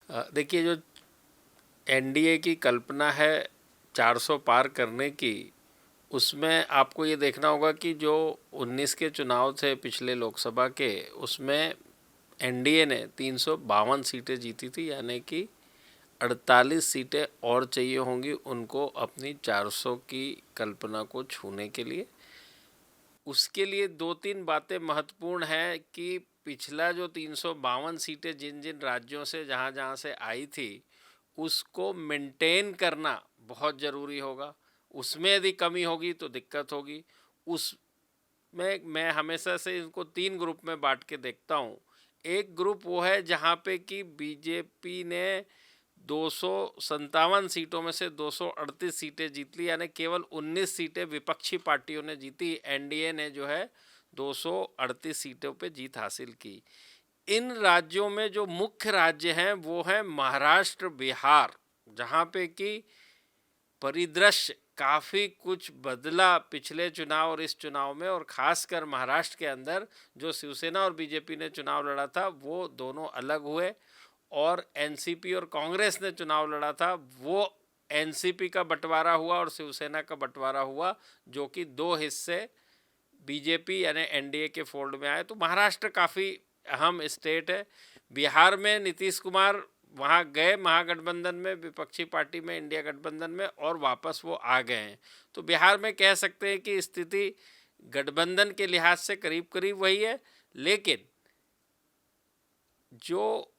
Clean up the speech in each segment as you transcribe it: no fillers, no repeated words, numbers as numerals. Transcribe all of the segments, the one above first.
देखिए, जो एनडीए की कल्पना है 400 पार करने की, उसमें आपको ये देखना होगा कि जो 19 के चुनाव थे पिछले लोकसभा के, उसमें एनडीए ने 352 सीटें जीती थी, यानी कि 48 सीटें और चाहिए होंगी उनको अपनी 400 की कल्पना को छूने के लिए। उसके लिए दो तीन बातें महत्वपूर्ण हैं कि पिछला जो 352 सीटें जिन जिन राज्यों से जहाँ जहाँ से आई थी, उसको मेंटेन करना बहुत ज़रूरी होगा। उसमें यदि कमी होगी तो दिक्कत होगी। उसमें मैं हमेशा से इनको 3 ग्रुप में बांट के देखता हूँ। एक ग्रुप वो है जहाँ पे कि बीजेपी ने 257 सीटों में से 238 सीटें जीत ली, यानी केवल 19 सीटें विपक्षी पार्टियों ने जीती। एनडीए ने जो है 238 सीटों पे जीत हासिल की। इन राज्यों में जो मुख्य राज्य हैं वो हैं महाराष्ट्र, बिहार, जहाँ पे कि परिदृश्य काफ़ी कुछ बदला पिछले चुनाव और इस चुनाव में। और ख़ासकर महाराष्ट्र के अंदर जो शिवसेना और बीजेपी ने चुनाव लड़ा था वो दोनों अलग हुए, और एनसीपी और कांग्रेस ने चुनाव लड़ा था वो एनसीपी का बंटवारा हुआ और शिवसेना का बंटवारा हुआ, जो कि दो हिस्से बीजेपी यानी एनडीए के फोल्ड में आए। तो महाराष्ट्र काफ़ी अहम स्टेट है। बिहार में नीतीश कुमार वहाँ गए महागठबंधन में, विपक्षी पार्टी में, इंडिया गठबंधन में, और वापस वो आ गए हैं। तो बिहार में कह सकते हैं कि स्थिति गठबंधन के लिहाज से करीब करीब वही है, लेकिन जो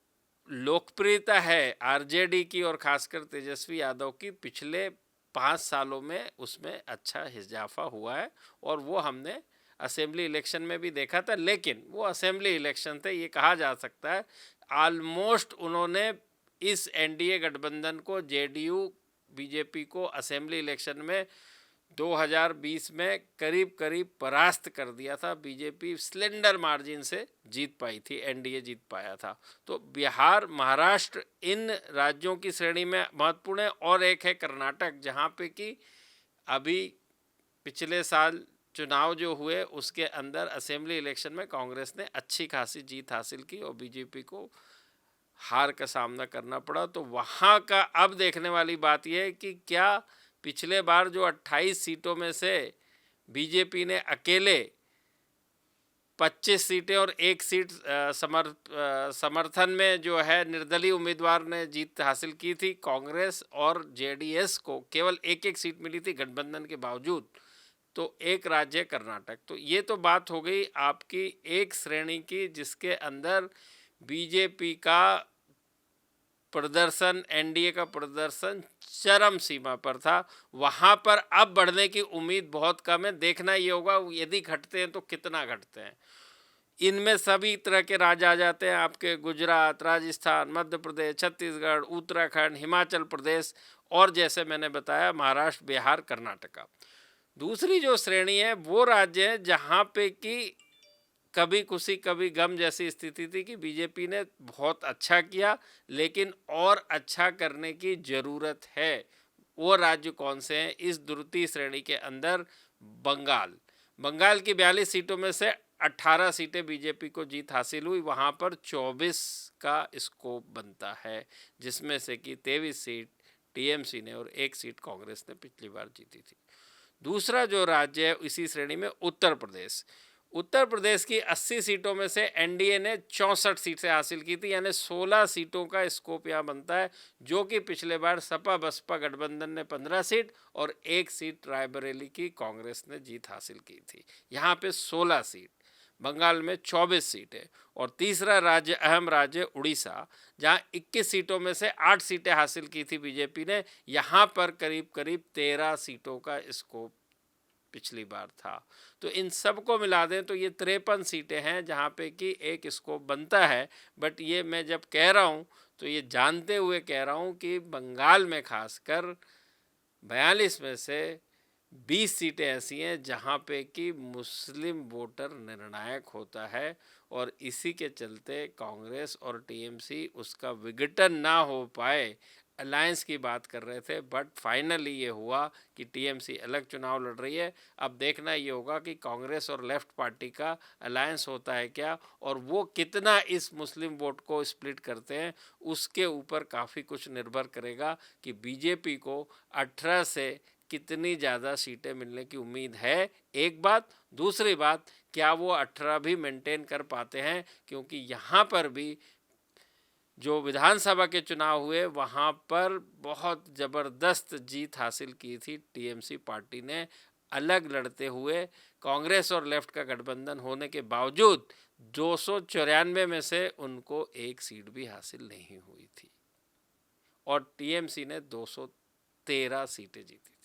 लोकप्रियता है आरजेडी की और खासकर तेजस्वी यादव की पिछले 5 सालों में, उसमें अच्छा इजाफा हुआ है। और वो हमने असेंबली इलेक्शन में भी देखा था, लेकिन वो असेंबली इलेक्शन थे, ये कहा जा सकता है ऑलमोस्ट उन्होंने इस एनडीए गठबंधन को, जेडीयू बीजेपी को असेंबली इलेक्शन में 2020 में करीब करीब परास्त कर दिया था। बीजेपी स्लेंडर मार्जिन से जीत पाई थी, एनडीए जीत पाया था। तो बिहार, महाराष्ट्र इन राज्यों की श्रेणी में महत्वपूर्ण है। और एक है कर्नाटक, जहाँ पे कि अभी पिछले साल चुनाव जो हुए उसके अंदर असेंबली इलेक्शन में कांग्रेस ने अच्छी खासी जीत हासिल की और बीजेपी को हार का सामना करना पड़ा। तो वहाँ का अब देखने वाली बात यह है कि क्या पिछले बार जो 28 सीटों में से बीजेपी ने अकेले 25 सीटें और एक सीट समर्थन में जो है निर्दलीय उम्मीदवार ने जीत हासिल की थी, कांग्रेस और जेडीएस को केवल एक एक सीट मिली थी गठबंधन के बावजूद। तो एक राज्य कर्नाटक। तो ये तो बात हो गई आपकी एक श्रेणी की जिसके अंदर बीजेपी का प्रदर्शन, एनडीए का प्रदर्शन चरम सीमा पर था। वहाँ पर अब बढ़ने की उम्मीद बहुत कम है। देखना ये होगा यदि घटते हैं तो कितना घटते हैं। इनमें सभी तरह के राज्य आ जाते हैं आपके, गुजरात, राजस्थान, मध्य प्रदेश, छत्तीसगढ़, उत्तराखंड, हिमाचल प्रदेश, और जैसे मैंने बताया महाराष्ट्र, बिहार, कर्नाटका। दूसरी जो श्रेणी है वो राज्य है जहाँ पे कि कभी खुशी कभी गम जैसी स्थिति थी कि बीजेपी ने बहुत अच्छा किया, लेकिन और अच्छा करने की ज़रूरत है। वो राज्य कौन से हैं इस द्वितीय श्रेणी के अंदर? बंगाल। बंगाल की 42 सीटों में से 18 सीटें बीजेपी को जीत हासिल हुई। वहाँ पर 24 का स्कोप बनता है, जिसमें से कि 23 सीट टीएमसी ने और एक सीट कांग्रेस ने पिछली बार जीती थी। दूसरा जो राज्य है इसी श्रेणी में, उत्तर प्रदेश। उत्तर प्रदेश की 80 सीटों में से एनडीए ने 64 सीटें हासिल की थी, यानी 16 सीटों का स्कोप यहाँ बनता है, जो कि पिछले बार सपा बसपा गठबंधन ने 15 सीट और एक सीट रायबरेली की कांग्रेस ने जीत हासिल की थी। यहाँ पे 16 सीट, बंगाल में 24 सीटें। और तीसरा राज्य, अहम राज्य, उड़ीसा, जहाँ 21 सीटों में से 8 सीटें हासिल की थी बीजेपी ने। यहाँ पर करीब करीब 13 सीटों का स्कोप पिछली बार था। तो इन सब को मिला दें तो ये 53 सीटें हैं जहाँ पे कि एक स्कोप बनता है। बट ये मैं जब कह रहा हूँ तो ये जानते हुए कह रहा हूँ कि बंगाल में खासकर 42 में से 20 सीटें ऐसी हैं जहाँ पे कि मुस्लिम वोटर निर्णायक होता है, और इसी के चलते कांग्रेस और टीएमसी उसका विघटन ना हो पाए, अलायंस की बात कर रहे थे, बट फाइनली ये हुआ कि टीएमसी अलग चुनाव लड़ रही है। अब देखना ये होगा कि कांग्रेस और लेफ्ट पार्टी का अलायंस होता है क्या, और वो कितना इस मुस्लिम वोट को स्प्लिट करते हैं, उसके ऊपर काफ़ी कुछ निर्भर करेगा कि बीजेपी को 18 से कितनी ज़्यादा सीटें मिलने की उम्मीद है, एक बात। दूसरी बात, क्या वो 18 भी मेंटेन कर पाते हैं, क्योंकि यहाँ पर भी जो विधानसभा के चुनाव हुए वहाँ पर बहुत ज़बरदस्त जीत हासिल की थी टीएमसी पार्टी ने, अलग लड़ते हुए। कांग्रेस और लेफ्ट का गठबंधन होने के बावजूद 294 में से उनको एक सीट भी हासिल नहीं हुई थी, और टीएमसी ने 213 सीटें जीती।